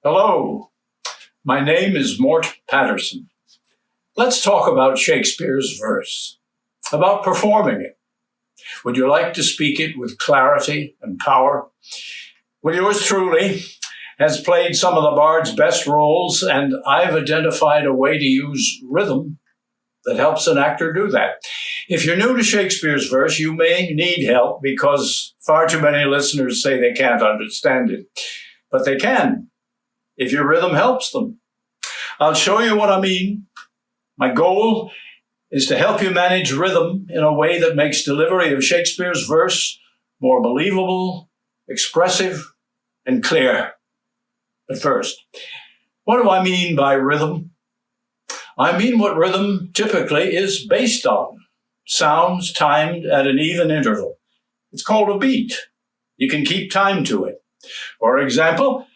Hello, my name is Mort Paterson. Let's talk about Shakespeare's verse, about performing it. Would you like to speak it with clarity and power? Well, yours truly has played some of the bard's best roles, and I've identified a way to use rhythm that helps an actor do that. If you're new to Shakespeare's verse, you may need help because far too many listeners say they can't understand it, but they can if your rhythm helps them. I'll show you what I mean. My goal is to help you manage rhythm in a way that makes delivery of Shakespeare's verse more believable, expressive, and clear. But first, what do I mean by rhythm? I mean what rhythm typically is based on. Sounds timed at an even interval. It's called a beat. You can keep time to it. For example,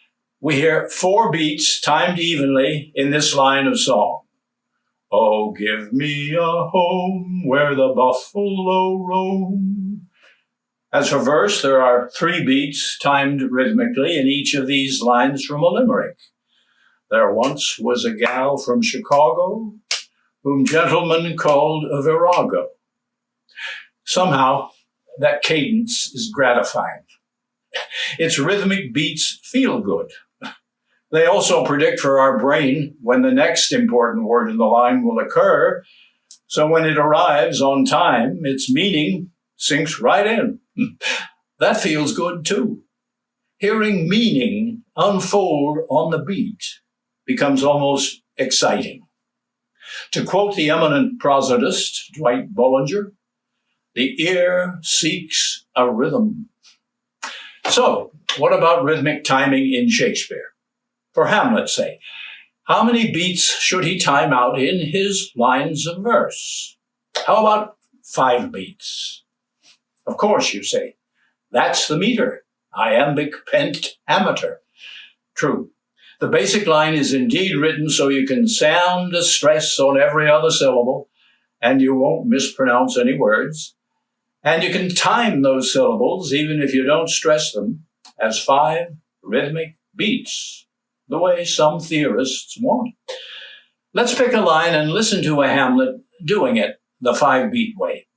we hear 4 beats timed evenly in this line of song. Oh, give me a home where the buffalo roam. As for verse, there are 3 beats timed rhythmically in each of these lines from a limerick. There once was a gal from Chicago whom gentlemen called a virago. Somehow, that cadence is gratifying. Its rhythmic beats feel good. They also predict for our brain when the next important word in the line will occur, so when it arrives on time, its meaning sinks right in. That feels good too. Hearing meaning unfold on the beat becomes almost exciting. To quote the eminent prosodist Dwight Bolinger, the ear seeks a rhythm. So, what about rhythmic timing in Shakespeare? For Hamlet, say, how many beats should he time out in his lines of verse? How about 5 beats? Of course, you say, that's the meter, iambic pentameter. True. The basic line is indeed written so you can sound the stress on every other syllable, and you won't mispronounce any words. And you can time those syllables, even if you don't stress them, as 5 rhythmic beats, the way some theorists want. Let's pick a line and listen to a Hamlet doing it the 5-beat way.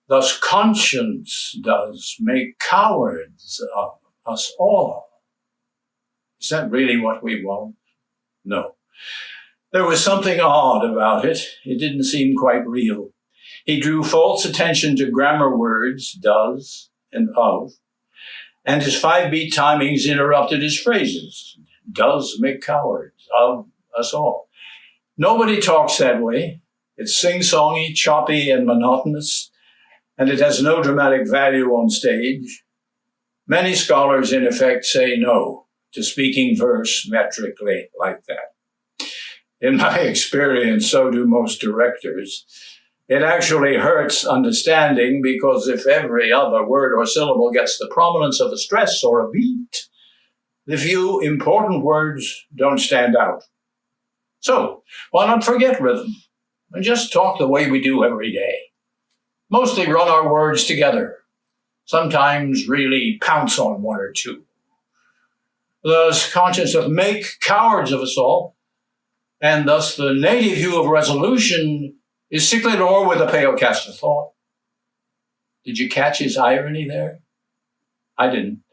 Thus conscience does make cowards of us all. Is that really what we want? No. There was something odd about it. It didn't seem quite real. He drew false attention to grammar words, does and of, and his 5-beat timings interrupted his phrases. Does make cowards of us all. Nobody talks that way. It's sing-songy, choppy, and monotonous, and it has no dramatic value on stage. Many scholars, in effect, say no to speaking verse metrically like that. In my experience, so do most directors. It actually hurts understanding because if every other word or syllable gets the prominence of a stress or a beat, the few important words don't stand out. So, why not forget rhythm and just talk the way we do every day? Mostly run our words together, sometimes really pounce on 1 or 2. Thus, conscience doth make cowards of us all, and thus the native hue of resolution is sickly nor with a pale cast of thought. Did you catch his irony there? I didn't.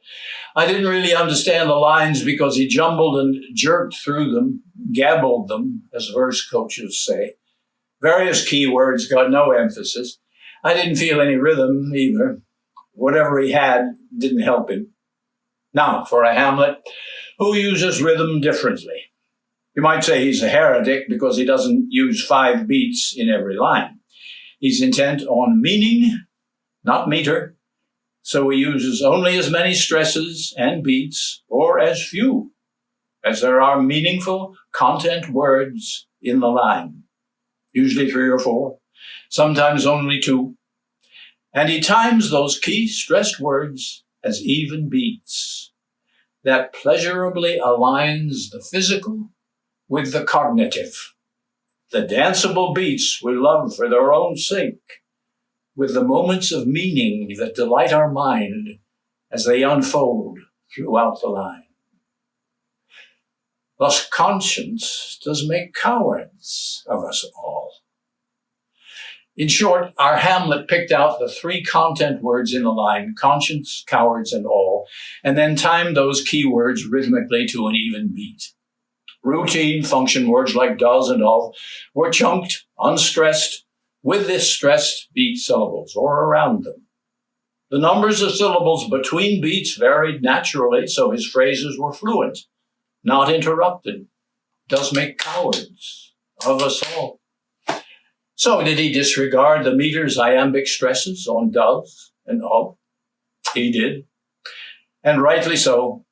I didn't really understand the lines because he jumbled and jerked through them, gabbled them, as verse coaches say. Various key words got no emphasis. I didn't feel any rhythm either. Whatever he had didn't help him. Now, for a Hamlet who uses rhythm differently. You might say he's a heretic because he doesn't use 5 beats in every line. He's intent on meaning, not meter, so he uses only as many stresses and beats, or as few, as there are meaningful content words in the line, usually 3 or 4, sometimes only 2. And he times those key stressed words as even beats. That pleasurably aligns the physical with the cognitive, the danceable beats we love for their own sake, with the moments of meaning that delight our mind as they unfold throughout the line. Thus conscience does make cowards of us all. In short, our Hamlet picked out the three content words in the line, conscience, cowards, and all, and then timed those key words rhythmically to an even beat. Routine function words like does and of were chunked, unstressed, with this stressed beat syllables or around them. The numbers of syllables between beats varied naturally, so his phrases were fluent, not interrupted. Does make cowards of us all. So did he disregard the meter's iambic stresses on does and of? He did, and rightly so.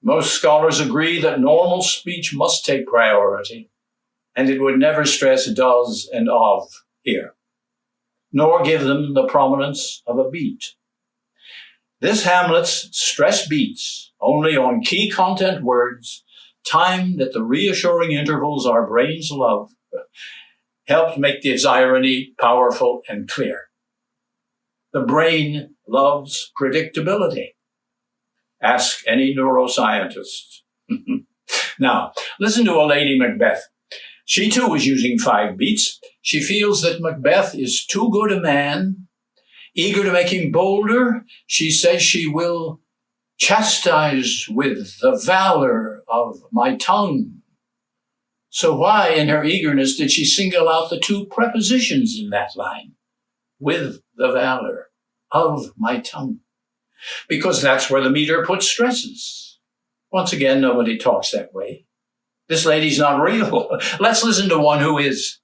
Most scholars agree that normal speech must take priority, and it would never stress does and of here, nor give them the prominence of a beat. This Hamlet's stress beats only on key content words, timed at the reassuring intervals our brains love, helped make this irony powerful and clear. The brain loves predictability. Ask any neuroscientist. Now, listen to a Lady Macbeth. She too is using 5 beats. She feels that Macbeth is too good a man. Eager to make him bolder, she says she will chastise with the valor of my tongue. So why, in her eagerness, did she single out the 2 prepositions in that line? With the valor of my tongue. Because that's where the meter puts stresses. Once again, nobody talks that way. This lady's not real. Let's listen to one who is.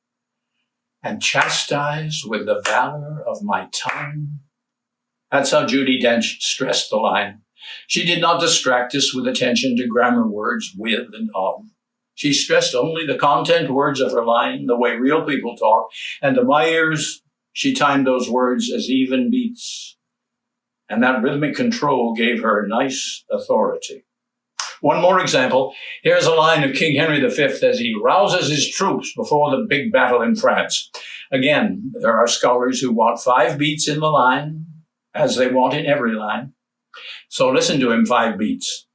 And chastise with the valor of my tongue. That's how Judi Dench stressed the line. She did not distract us with attention to grammar words with and of. She stressed only the content words of her line, the way real people talk, and to my ears, she timed those words as even beats. And that rhythmic control gave her nice authority. One more example. Here's a line of King Henry V as he rouses his troops before the big battle in France. Again, there are scholars who want 5 beats in the line, as they want in every line. So listen to him 5 beats.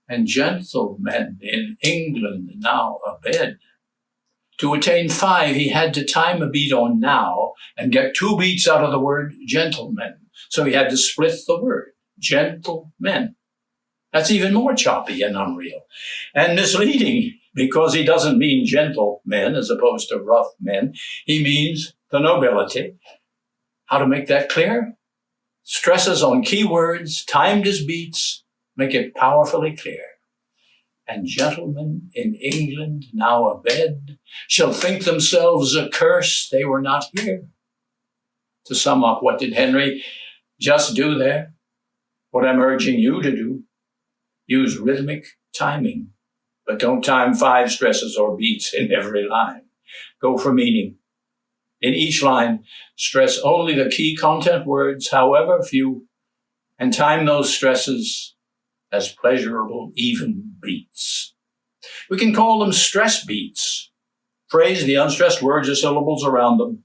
And gentlemen in England now abed. To attain 5, he had to time a beat on now and get 2 beats out of the word gentlemen. So he had to split the word, gentlemen. That's even more choppy and unreal and misleading because he doesn't mean gentle men as opposed to rough men. He means the nobility. How to make that clear? Stresses on key words, timed as beats, make it powerfully clear. And gentlemen in England now abed shall think themselves accursed they were not here. To sum up, what did Henry just do there? What I'm urging you to do. Use rhythmic timing, but don't time 5 stresses or beats in every line. Go for meaning. In each line, stress only the key content words, however few, and time those stresses as pleasurable even beats. We can call them stress beats. Phrase the unstressed words or syllables around them.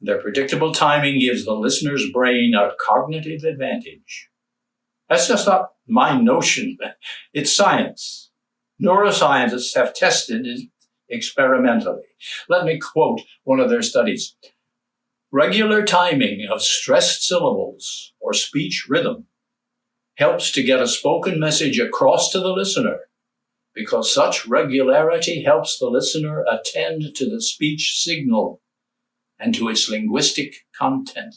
Their predictable timing gives the listener's brain a cognitive advantage. That's just not my notion. It's science. Neuroscientists have tested it experimentally. Let me quote one of their studies. Regular timing of stressed syllables or speech rhythm helps to get a spoken message across to the listener because such regularity helps the listener attend to the speech signal and to its linguistic content,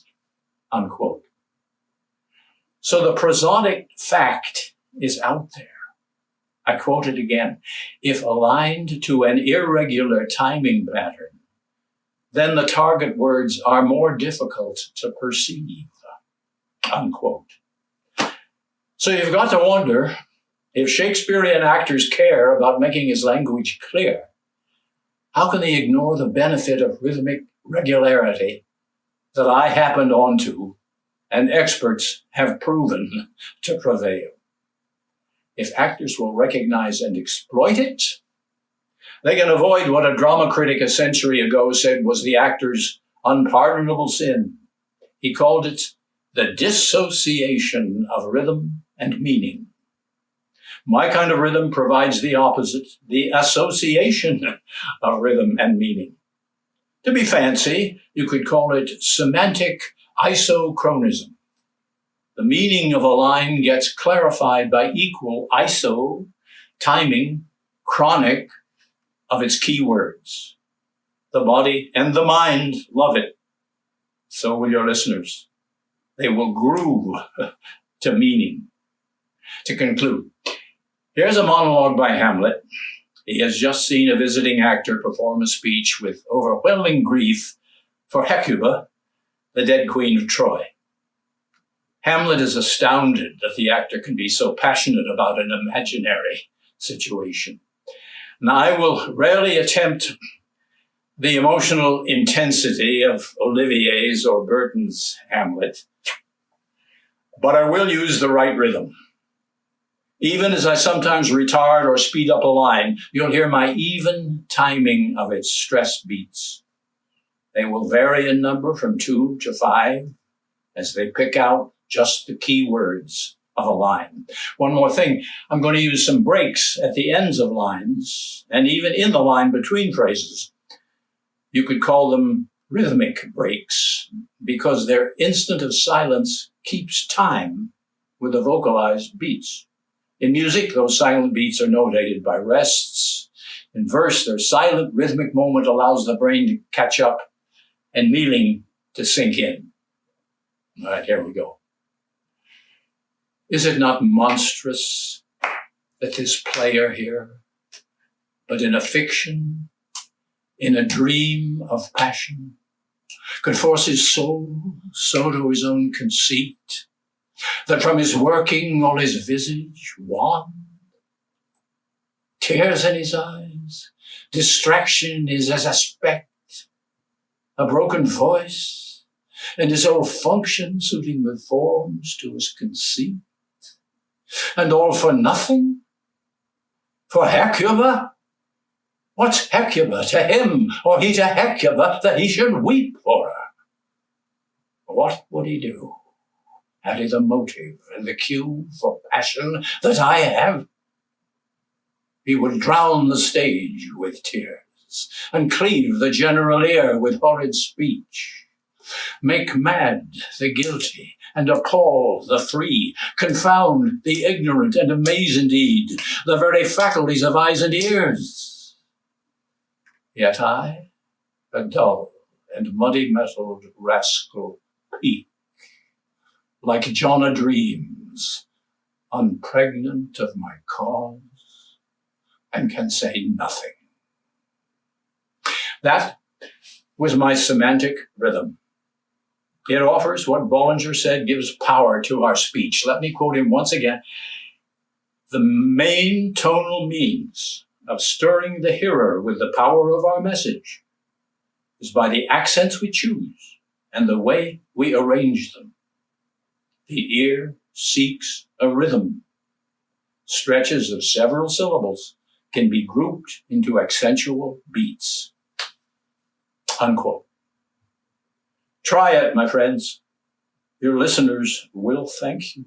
unquote. So the prosodic fact is out there. I quote it again. If aligned to an irregular timing pattern, then the target words are more difficult to perceive, unquote. So you've got to wonder if Shakespearean actors care about making his language clear. How can they ignore the benefit of rhythmic regularity that I happened onto and experts have proven to prevail? If actors will recognize and exploit it, they can avoid what a drama critic a century ago said was the actor's unpardonable sin. He called it the dissociation of rhythm and meaning. My kind of rhythm provides the opposite, the association of rhythm and meaning. To be fancy, you could call it semantic isochronism. The meaning of a line gets clarified by equal iso, timing, chronic of its key words. The body and the mind love it. So will your listeners. They will groove to meaning. To conclude, here's a monologue by Hamlet. He has just seen a visiting actor perform a speech with overwhelming grief for Hecuba, the dead queen of Troy. Hamlet is astounded that the actor can be so passionate about an imaginary situation. Now, I will rarely attempt the emotional intensity of Olivier's or Burton's Hamlet, but I will use the right rhythm. Even as I sometimes retard or speed up a line, you'll hear my even timing of its stress beats. They will vary in number from 2 to 5 as they pick out just the key words of a line. One more thing, I'm going to use some breaks at the ends of lines and even in the line between phrases. You could call them rhythmic breaks because their instant of silence keeps time with the vocalized beats. In music, those silent beats are notated by rests. In verse, their silent rhythmic moment allows the brain to catch up and meaning to sink in. All right, here we go. Is it not monstrous that this player here, but in a fiction, in a dream of passion, could force his soul so to his own conceit, that from his working all his visage wan, tears in his eyes, distraction is as a speck, a broken voice, and his whole function suiting with forms to his conceit, and all for nothing? For Hecuba? What's Hecuba to him, or he to Hecuba, that he should weep for her? What would he do? Had he the motive and the cue for passion that I have? He would drown the stage with tears, and cleave the general ear with horrid speech, make mad the guilty, and appall the free, confound the ignorant, and amaze indeed the very faculties of eyes and ears. Yet I, a dull and muddy-mettled rascal, peak, like John a dreams, unpregnant of my cause, and can say nothing. That was my semantic rhythm. It offers what Bolinger said gives power to our speech. Let me quote him once again. The main tonal means of stirring the hearer with the power of our message is by the accents we choose and the way we arrange them. The ear seeks a rhythm. Stretches of several syllables can be grouped into accentual beats. Unquote. Try it, my friends. Your listeners will thank you.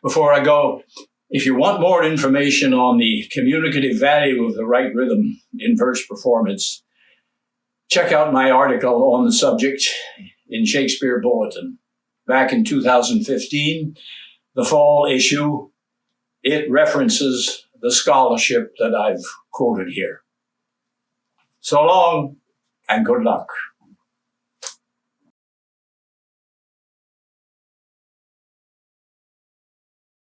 Before I go, if you want more information on the communicative value of the right rhythm in verse performance, check out my article on the subject in Shakespeare Bulletin. Back in 2015, the fall issue, it references the scholarship that I've quoted here. So long and good luck.